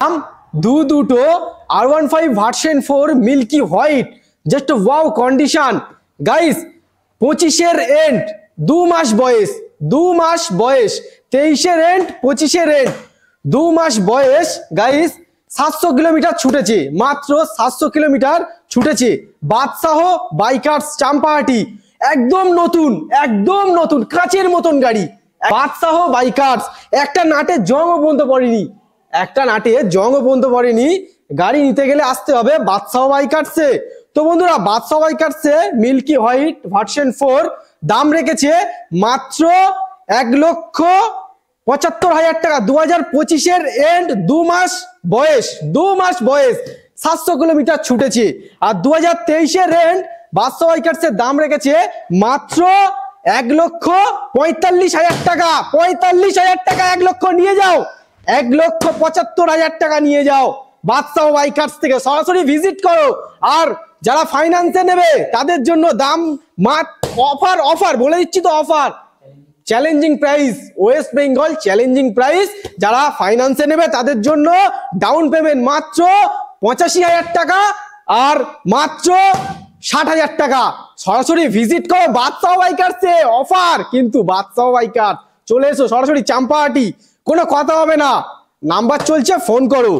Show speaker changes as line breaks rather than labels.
দাম দুটো R15 version 4 milky white, just wow condition guys. 25-এর এন্ড, 2 মাস বয়স, 2 মাস বয়স, 23-এর এন্ড 25-এর এন্ড, 2 মাস বয়স গাইস। 700 কিলোমিটার ছুটেছে, মাত্র 700 কিলোমিটার ছুটেছে। বাদশাহ বাইকার্স চাম্পাহাটি, একদম নতুন, একদম নতুন কাচের মতন গাড়ি। বাদশাহ বাইকার্স, একটা নাটে জংও পর্যন্ত পড়েনি, একটা নাটে জংও পর্যন্ত পড়েনি। গাড়ি নিতে গেলে আসতে হবে বাদশাহ বাইকার্সে। তো বন্ধুরা, বাদশাহ বাইকার্সে মিল্কি হোয়াইট ভার্সন 4 দাম রেখেছে মাত্র 1,75,000 টাকা। 2025-এর এন্ড, 2 মাস বয়স, 2 মাস বয়স, 700 কিলোমিটার ছুটেছে। আর 2023-এর এন্ড বাদশাহ বাইকার্সের দাম রেখেছে মাত্র 1,45,000 টাকা। 45,000 টাকা, 1 লক্ষ নিয়ে যাও, 1,75,000 টাকা নিয়ে যাও বাদশাহ বাইকার্স থেকে। সরাসরি ভিজিট করো। আর যারা ফাইন্যান্সে নেবে তাদের জন্য দাম অফার, অফার বলে দিচ্ছি তো, offer challenging price, West Bengal challenging price. যারা ফাইন্যান্সে নেবে তাদের জন্য ডাউন পেমেন্ট মাত্র 85,000 টাকা আর মাত্র 60,000 টাকা। সরাসরি ভিজিট করো বাদশাহ বাইকার্সে, অফার কিন্তু বাদশাহ বাইকার। চলে এসো সরাসরি চাম্পাহাটি, কোনো কথা হবে না, নাম্বার চলছে, ফোন করো।